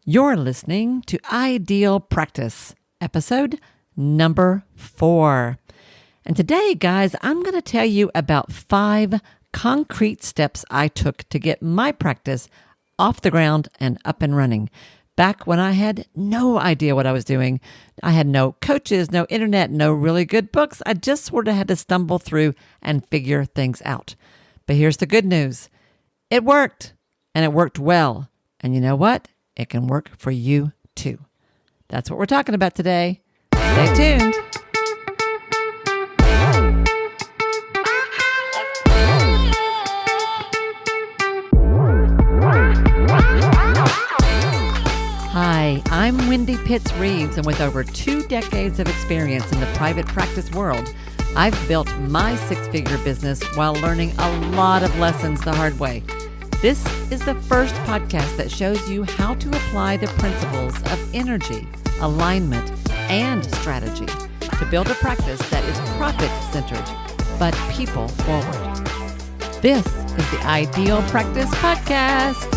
You're listening to Ideal Practice, episode number 4. And today, guys, I'm going to tell you about 5 concrete steps I took to get my practice off the ground and up and running. Back when I had no idea what I was doing. I had no coaches, no internet, no really good books. I just sort of had to stumble through and figure things out. But here's the good news. It worked, and it worked well. And you know what? It can work for you too. That's what we're talking about today. Stay tuned. Hi, I'm Wendy Pitts-Reeves, and with over 2 decades of experience in the private practice world, I've built my 6-figure business while learning a lot of lessons the hard way. This is the first podcast that shows you how to apply the principles of energy, alignment, and strategy to build a practice that is profit-centered, but people-forward. This is the Ideal Practice Podcast.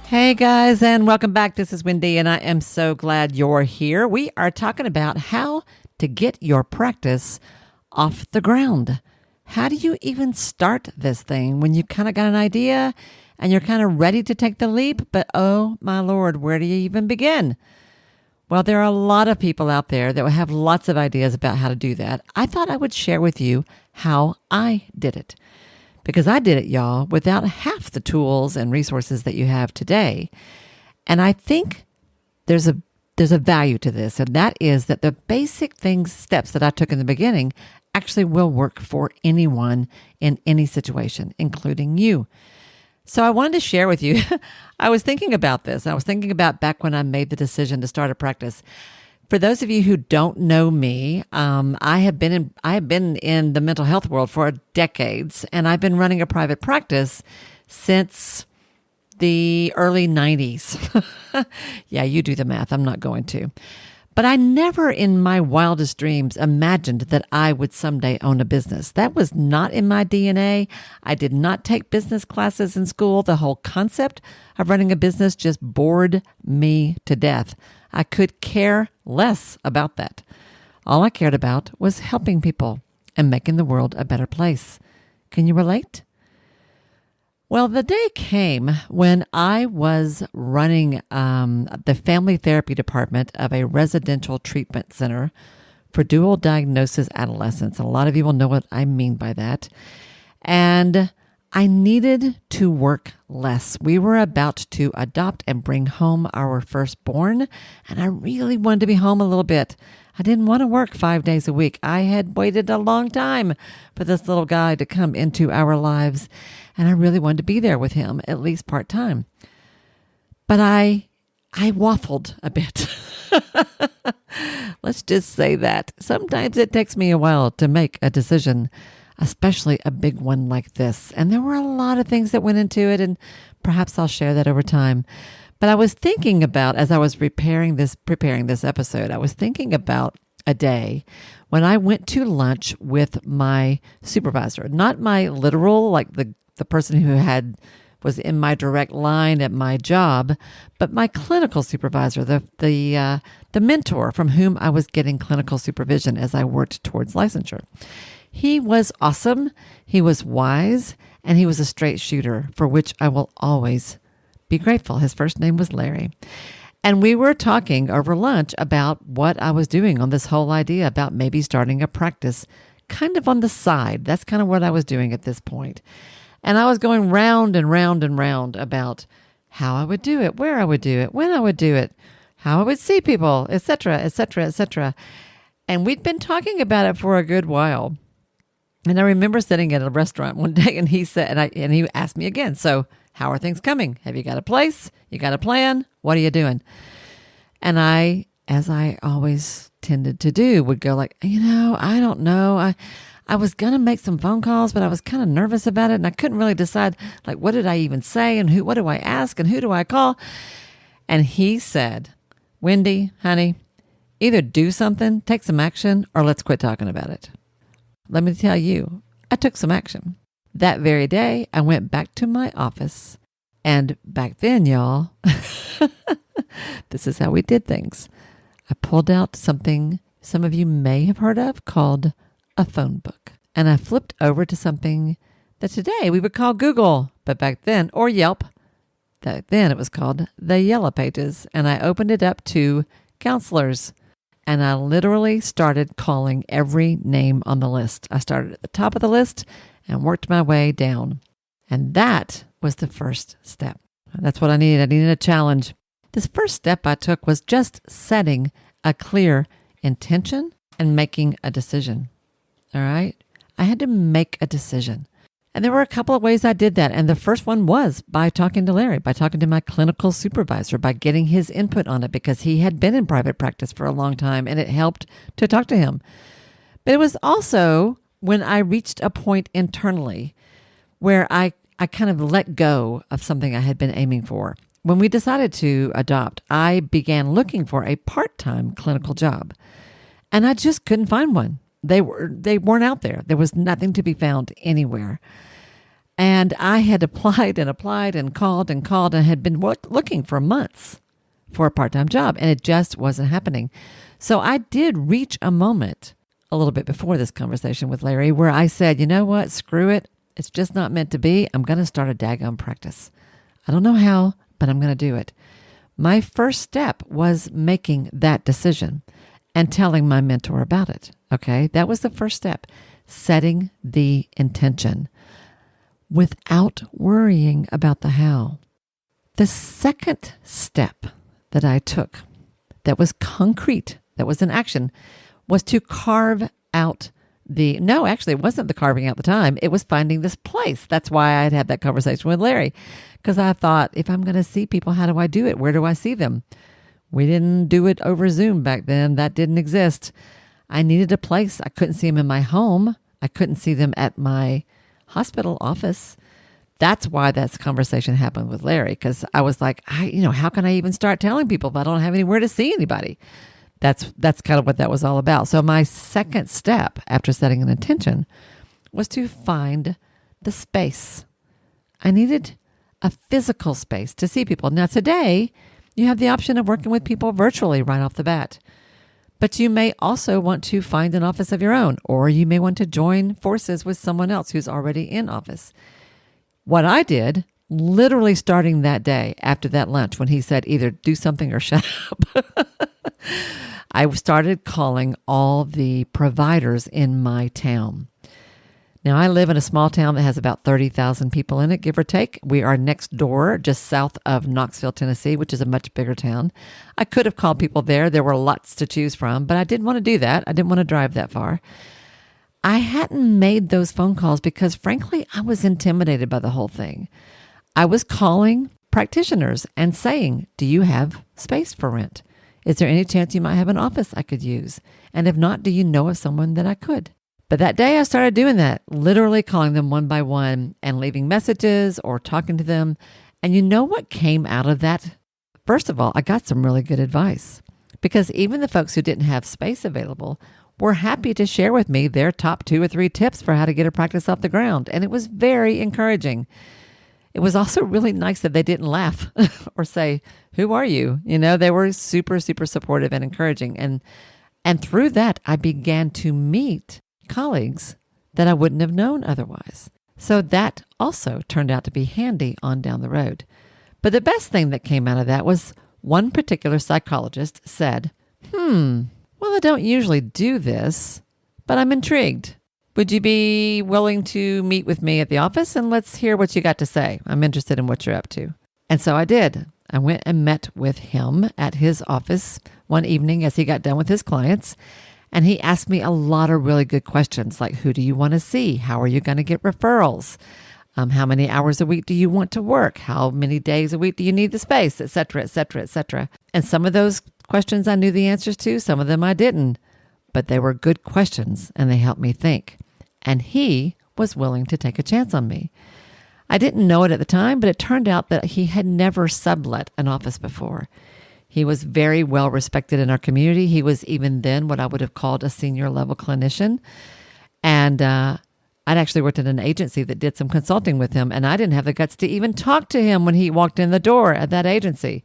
Hey guys, and welcome back. This is Wendy, and I am so glad you're here. We are talking about how to get your practice off the ground. How do you even start this thing when you kind of got an idea and you're kind of ready to take the leap? But oh my Lord, where do you even begin? Well, there are a lot of people out there that will have lots of ideas about how to do that. I thought I would share with you how I did it. Because I did it, y'all, without half the tools and resources that you have today. And I think there's a value to this, and that is that the basic steps that I took in the beginning actually will work for anyone in any situation, including you. So I wanted to share with you, I was thinking about this. I was thinking about back when I made the decision to start a practice. For those of you who don't know me, I have been in the mental health world for decades, and I've been running a private practice since the early 90s. Yeah, you do the math. I'm not going to. But I never in my wildest dreams imagined that I would someday own a business. That was not in my DNA. I did not take business classes in school. The whole concept of running a business just bored me to death. I could care less about that. All I cared about was helping people and making the world a better place. Can you relate? Well, the day came when I was running the family therapy department of a residential treatment center for dual diagnosis adolescents. And a lot of you will know what I mean by that. And I needed to work less. We were about to adopt and bring home our firstborn, and I really wanted to be home a little bit. I didn't want to work 5 days a week. I had waited a long time for this little guy to come into our lives, and I really wanted to be there with him, at least part-time. But I waffled a bit. Let's just say that. Sometimes it takes me a while to make a decision, especially a big one like this. And there were a lot of things that went into it, and perhaps I'll share that over time. But I was thinking about, as I was preparing this episode, I was thinking about a day when I went to lunch with my supervisor, not my literal, like the person who was in my direct line at my job, but my clinical supervisor, the mentor from whom I was getting clinical supervision as I worked towards licensure. He was awesome, he was wise, and he was a straight shooter, for which I will always be grateful. His first name was Larry. And we were talking over lunch about what I was doing on this whole idea about maybe starting a practice kind of on the side. That's kind of what I was doing at this point. And I was going round and round and round about how I would do it, where I would do it, when I would do it, how I would see people, etc., etc., etc. And we'd been talking about it for a good while. And I remember sitting at a restaurant one day, and he said, and he asked me again, so how are things coming? Have you got a place? You got a plan? What are you doing? And I, as I always tended to do, would go like, I don't know. I was going to make some phone calls, but I was kind of nervous about it, and I couldn't really decide, like, what did I even say, and what do I ask, and who do I call? And he said, Wendy, honey, either do something, take some action, or let's quit talking about it. Let me tell you, I took some action. That very day, I went back to my office. And back then, y'all, this is how we did things. I pulled out something some of you may have heard of called a phone book. And I flipped over to something that today we would call Google, but back then, or Yelp. Back then it was called the Yellow Pages. And I opened it up to counselors. And I literally started calling every name on the list. I started at the top of the list and worked my way down. And that was the first step. That's what I needed. I needed a challenge. This first step I took was just setting a clear intention and making a decision. All right? I had to make a decision. And there were a couple of ways I did that. And the first one was by talking to Larry, by talking to my clinical supervisor, by getting his input on it because he had been in private practice for a long time and it helped to talk to him. But it was also when I reached a point internally where I kind of let go of something I had been aiming for. When we decided to adopt, I began looking for a part-time clinical job, and I just couldn't find one. They weren't out there. There was nothing to be found anywhere. And I had applied and called and had been looking for months for a part-time job, and it just wasn't happening. So I did reach a moment a little bit before this conversation with Larry where I said, you know what, screw it. It's just not meant to be. I'm going to start a daggone practice. I don't know how, but I'm going to do it. My first step was making that decision and telling my mentor about it. Okay, that was the first step, setting the intention without worrying about the how. The second step that I took that was concrete, that was an action, was to carve out actually, it wasn't the carving out the time. It was finding this place. That's why I had that conversation with Larry, because I thought, if I'm going to see people, how do I do it? Where do I see them? We didn't do it over Zoom back then. That didn't exist. I needed a place. I couldn't see them in my home. I couldn't see them at my hospital office. That's why that conversation happened with Larry, because I was like, how can I even start telling people if I don't have anywhere to see anybody? That's kind of what that was all about. So my second step after setting an intention was to find the space. I needed a physical space to see people. Now today, you have the option of working with people virtually right off the bat. But you may also want to find an office of your own, or you may want to join forces with someone else who's already in office. What I did, literally starting that day after that lunch when he said either do something or shut up, I started calling all the providers in my town. Now, I live in a small town that has about 30,000 people in it, give or take. We are next door, just south of Knoxville, Tennessee, which is a much bigger town. I could have called people there. There were lots to choose from, but I didn't want to do that. I didn't want to drive that far. I hadn't made those phone calls because, frankly, I was intimidated by the whole thing. I was calling practitioners and saying, do you have space for rent? Is there any chance you might have an office I could use? And if not, do you know of someone that I could? But that day I started doing that, literally calling them one by one and leaving messages or talking to them. And you know what came out of that? First of all, I got some really good advice because even the folks who didn't have space available were happy to share with me their top 2 or 3 tips for how to get a practice off the ground. And it was very encouraging. It was also really nice that they didn't laugh or say, who are you? They were super, super supportive and encouraging. And through that, I began to meet colleagues that I wouldn't have known otherwise. So that also turned out to be handy on down the road. But the best thing that came out of that was one particular psychologist said, well, I don't usually do this, but I'm intrigued. Would you be willing to meet with me at the office and let's hear what you got to say? I'm interested in what you're up to. And so I did. I went and met with him at his office one evening as he got done with his clients. And he asked me a lot of really good questions like, who do you want to see? How are you going to get referrals? How many hours a week do you want to work? How many days a week do you need the space? Et cetera, et cetera, et cetera. And some of those questions I knew the answers to, some of them I didn't. But they were good questions and they helped me think. And he was willing to take a chance on me. I didn't know it at the time, but it turned out that he had never sublet an office before. He was very well respected in our community. He was even then what I would have called a senior level clinician. And I'd actually worked at an agency that did some consulting with him, and I didn't have the guts to even talk to him when he walked in the door at that agency.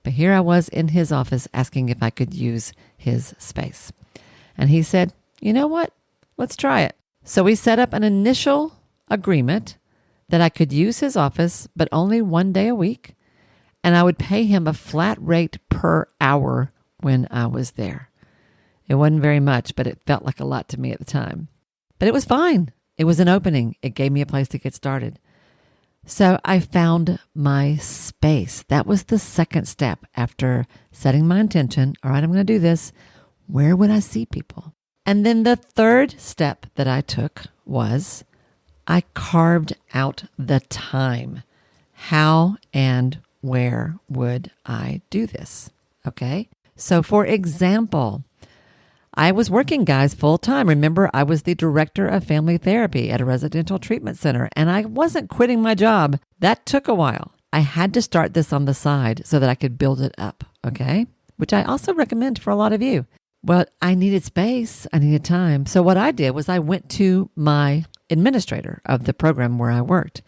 But here I was in his office asking if I could use his space. And he said, you know what? Let's try it. So we set up an initial agreement that I could use his office, but only one day a week. And I would pay him a flat rate per hour when I was there. It wasn't very much, but it felt like a lot to me at the time. But it was fine. It was an opening. It gave me a place to get started. So I found my space. That was the second step after setting my intention. All right, I'm going to do this. Where would I see people? And then the third step that I took was I carved out the time. How and where would I do this? Okay. So for example, I was working, guys, full time. Remember, I was the director of family therapy at a residential treatment center, and I wasn't quitting my job. That took a while. I had to start this on the side so that I could build it up. Okay. Which I also recommend for a lot of you. Well, I needed space. I needed time. So what I did was I went to my administrator of the program where I worked,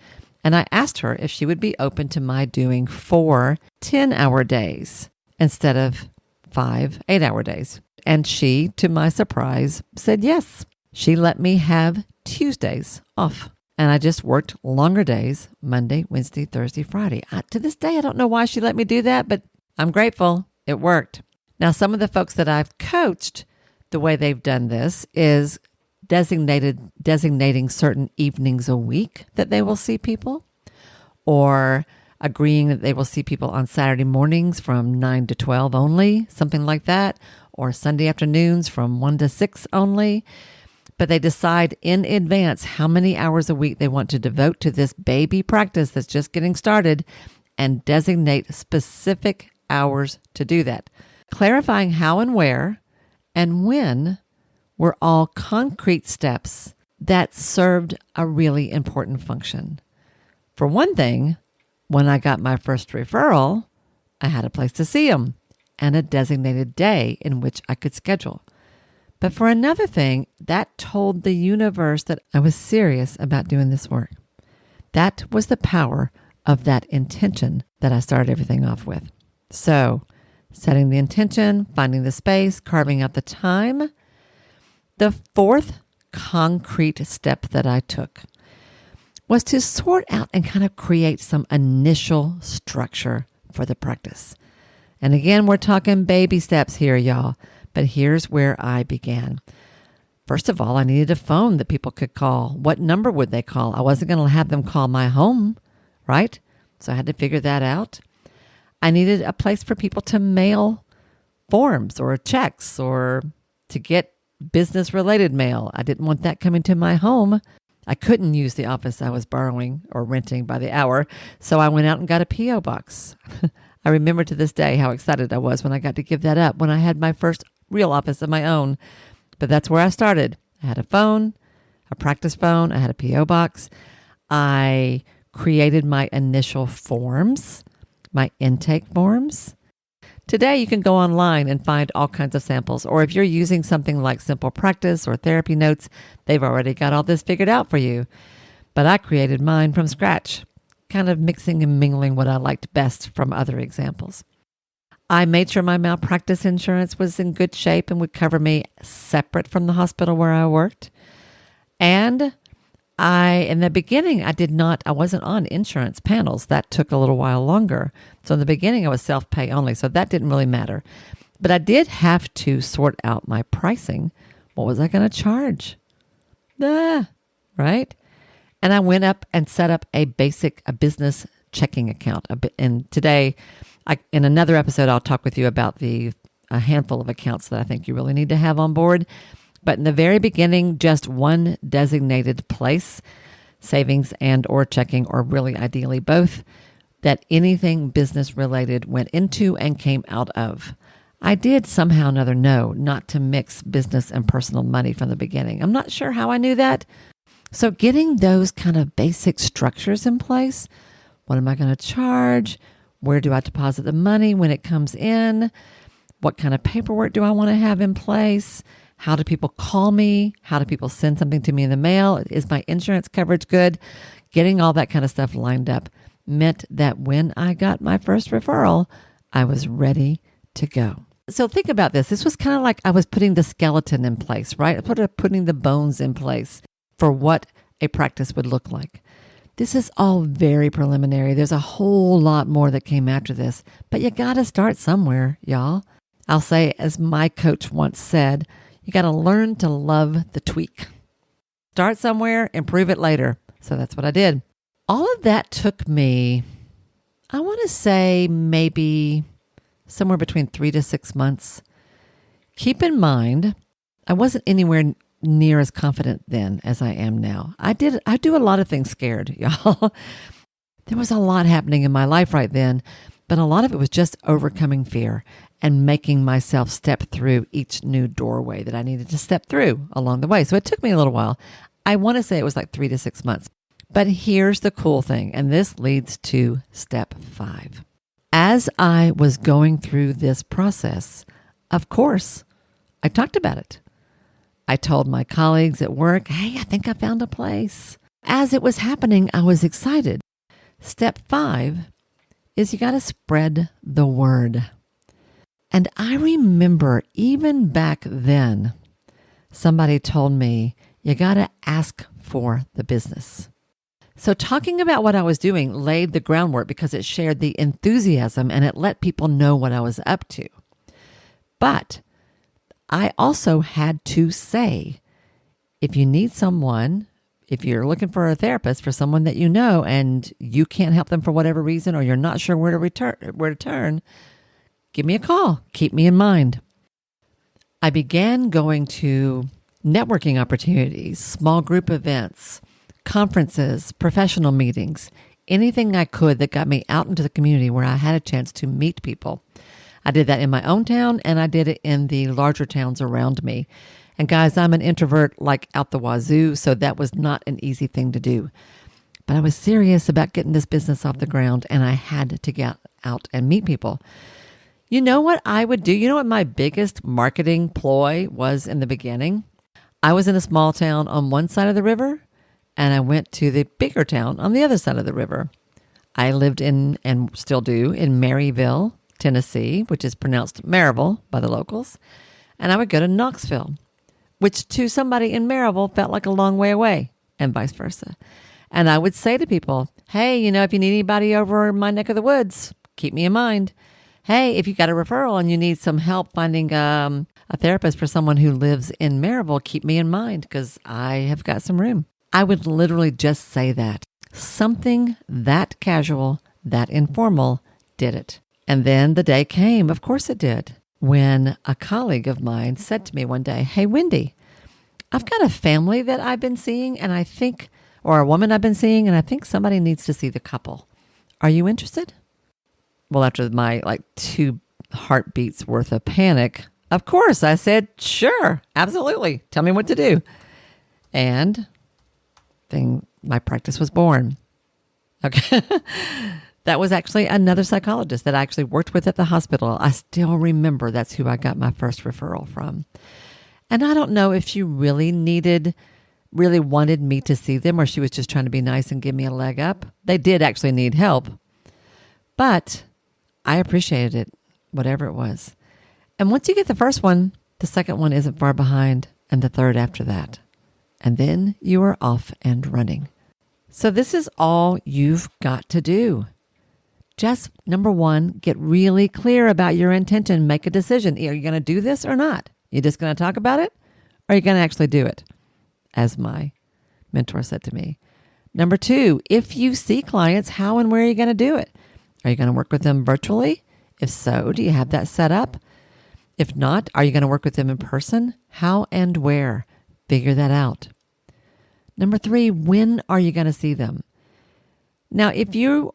and I asked her if she would be open to my doing 4 10-hour days instead of 5 8-hour days. And she, to my surprise, said yes. She let me have Tuesdays off. And I just worked longer days, Monday, Wednesday, Thursday, Friday. To this day, I don't know why she let me do that, but I'm grateful. It worked. Now, some of the folks that I've coached, the way they've done this is designating certain evenings a week that they will see people, or agreeing that they will see people on Saturday mornings from 9 to 12 only, something like that, or Sunday afternoons from 1 to 6 only. But they decide in advance how many hours a week they want to devote to this baby practice that's just getting started and designate specific hours to do that. Clarifying how and where and when were all concrete steps that served a really important function. For one thing, when I got my first referral, I had a place to see them and a designated day in which I could schedule. But for another thing, that told the universe that I was serious about doing this work. That was the power of that intention that I started everything off with. So, setting the intention, finding the space, carving out the time. The fourth concrete step that I took was to sort out and kind of create some initial structure for the practice. And again, we're talking baby steps here, y'all. But here's where I began. First of all, I needed a phone that people could call. What number would they call? I wasn't going to have them call my home, right? So I had to figure that out. I needed a place for people to mail forms or checks or to get business-related mail. I didn't want that coming to my home. I couldn't use the office I was borrowing or renting by the hour, so I went out and got a P.O. box. I remember to this day how excited I was when I got to give that up, when I had my first real office of my own. But that's where I started. I had a phone, a practice phone. I had a P.O. box. I created my initial forms, my intake forms. Today, you can go online and find all kinds of samples. Or if you're using something like Simple Practice or Therapy Notes, they've already got all this figured out for you. But I created mine from scratch, kind of mixing and mingling what I liked best from other examples. I made sure my malpractice insurance was in good shape and would cover me separate from the hospital where I worked. And in the beginning, I wasn't on insurance panels. That took a little while longer. So in the beginning, I was self-pay only. So that didn't really matter. But I did have to sort out my pricing. What was I going to charge? Right? And I went up and set up a business checking account. And today, in another episode, I'll talk with you about a handful of accounts that I think you really need to have on board. But in the very beginning, just one designated place, savings and or checking, or really ideally both, that anything business related went into and came out of. I did somehow or another know not to mix business and personal money from the beginning. I'm not sure how I knew that. So getting those kind of basic structures in place, what am I going to charge? Where do I deposit the money when it comes in? What kind of paperwork do I want to have in place? How do people call me? How do people send something to me in the mail? Is my insurance coverage good? Getting all that kind of stuff lined up meant that when I got my first referral, I was ready to go. So think about this. This was kind of like I was putting the skeleton in place, right? Putting the bones in place for what a practice would look like. This is all very preliminary. There's a whole lot more that came after this, but you got to start somewhere, y'all. I'll say, as my coach once said, you got to learn to love the tweak. Start somewhere, improve it later. So that's what I did. All of that took me, I want to say maybe somewhere between 3 to 6 months. Keep in mind, I wasn't anywhere near as confident then as I am now. I do a lot of things scared, y'all. There was a lot happening in my life right then, but a lot of it was just overcoming fear and making myself step through each new doorway that I needed to step through along the way. So it took me a little while. I want to say it was like 3 to 6 months. But here's the cool thing, and this leads to step 5. As I was going through this process, of course, I talked about it. I told my colleagues at work, hey, I think I found a place. As it was happening, I was excited. Step 5 is you got to spread the word. And I remember even back then, somebody told me, you got to ask for the business. So talking about what I was doing laid the groundwork because it shared the enthusiasm and it let people know what I was up to. But I also had to say, if you need someone, if you're looking for a therapist, for someone that you know and you can't help them for whatever reason, or you're not sure where to turn, give me a call. Keep me in mind. I began going to networking opportunities, small group events, conferences, professional meetings, anything I could that got me out into the community where I had a chance to meet people. I did that in my own town and I did it in the larger towns around me. And guys, I'm an introvert like out the wazoo, so that was not an easy thing to do. But I was serious about getting this business off the ground and I had to get out and meet people. You know what I would do? You know what my biggest marketing ploy was in the beginning? I was in a small town on one side of the river and I went to the bigger town on the other side of the river. I lived in, and still do, in Maryville, Tennessee, which is pronounced Maryville by the locals. And I would go to Knoxville, which to somebody in Maryville felt like a long way away, and vice versa. And I would say to people, hey, if you need anybody over in my neck of the woods, keep me in mind. Hey, if you got a referral and you need some help finding a therapist for someone who lives in Maryville, keep me in mind because I have got some room. I would literally just say that. Something that casual, that informal did it. And then the day came, of course it did, when a colleague of mine said to me one day, hey, Wendy, I've got a family that I've been seeing and I think, or a woman I've been seeing, and I think somebody needs to see the couple. Are you interested? Well, after my 2 heartbeats worth of panic, of course, I said, sure, absolutely. Tell me what to do. And my practice was born. Okay. That was actually another psychologist that I actually worked with at the hospital. I still remember that's who I got my first referral from. And I don't know if she really wanted me to see them or she was just trying to be nice and give me a leg up. They did actually need help. But I appreciated it, whatever it was. And once you get the first one, the second one isn't far behind, and the third after that. And then you are off and running. So this is all you've got to do. Just, number 1, get really clear about your intention. Make a decision. Are you going to do this or not? You just going to talk about it? Or are you going to actually do it? As my mentor said to me. Number 2, if you see clients, how and where are you going to do it? Are you going to work with them virtually? If so, do you have that set up? If not, are you going to work with them in person? How and where? Figure that out. Number 3, when are you going to see them? Now, if you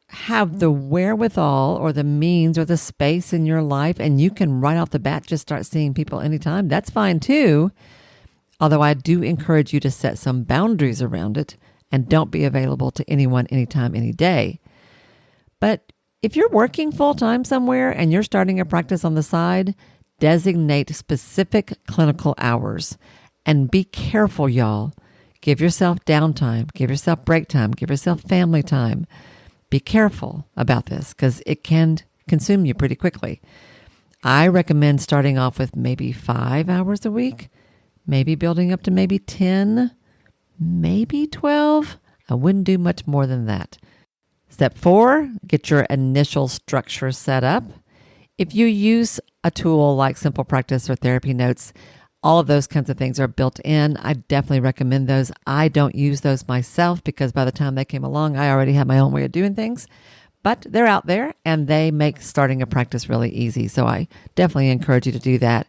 have the wherewithal or the means or the space in your life and you can right off the bat just start seeing people anytime, that's fine too. Although I do encourage you to set some boundaries around it and don't be available to anyone anytime, any day. But if you're working full-time somewhere and you're starting a practice on the side, Designate specific clinical hours. And be careful, y'all. Give yourself downtime. Give yourself break time. Give yourself family time. Be careful about this because it can consume you pretty quickly. I recommend starting off with maybe 5 hours a week, maybe building up to maybe 10, maybe 12. I wouldn't do much more than that. Step 4, get your initial structure set up. If you use a tool like Simple Practice or Therapy Notes, all of those kinds of things are built in. I definitely recommend those. I don't use those myself because by the time they came along, I already had my own way of doing things. But they're out there and they make starting a practice really easy. So I definitely encourage you to do that.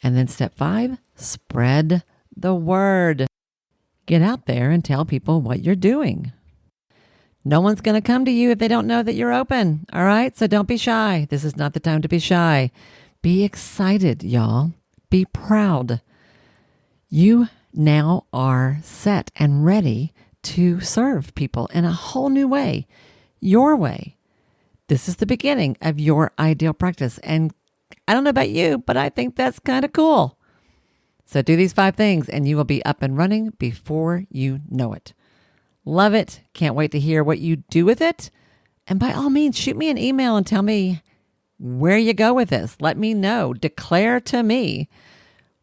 And then step 5, spread the word. Get out there and tell people what you're doing. No one's going to come to you if they don't know that you're open. All right? So don't be shy. This is not the time to be shy. Be excited, y'all. Be proud. You now are set and ready to serve people in a whole new way. Your way. This is the beginning of your ideal practice. And I don't know about you, but I think that's kind of cool. So do these 5 things and you will be up and running before you know it. Love it. Can't wait to hear what you do with it. And by all means, shoot me an email and tell me where you go with this. Let me know. Declare to me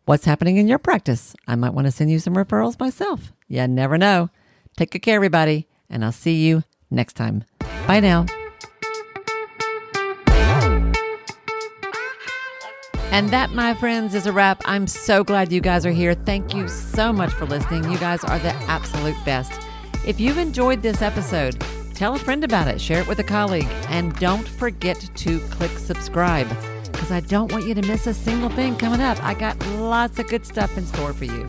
what's happening in your practice. I might want to send you some referrals myself. You never know. Take good care, everybody, and I'll see you next time. Bye now. And that, my friends, is a wrap. I'm so glad you guys are here. Thank you so much for listening. You guys are the absolute best. If you've enjoyed this episode, tell a friend about it. Share it with a colleague. And don't forget to click subscribe because I don't want you to miss a single thing coming up. I got lots of good stuff in store for you.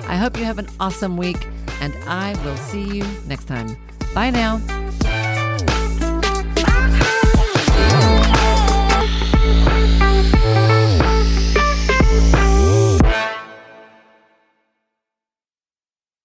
I hope you have an awesome week, and I will see you next time. Bye now.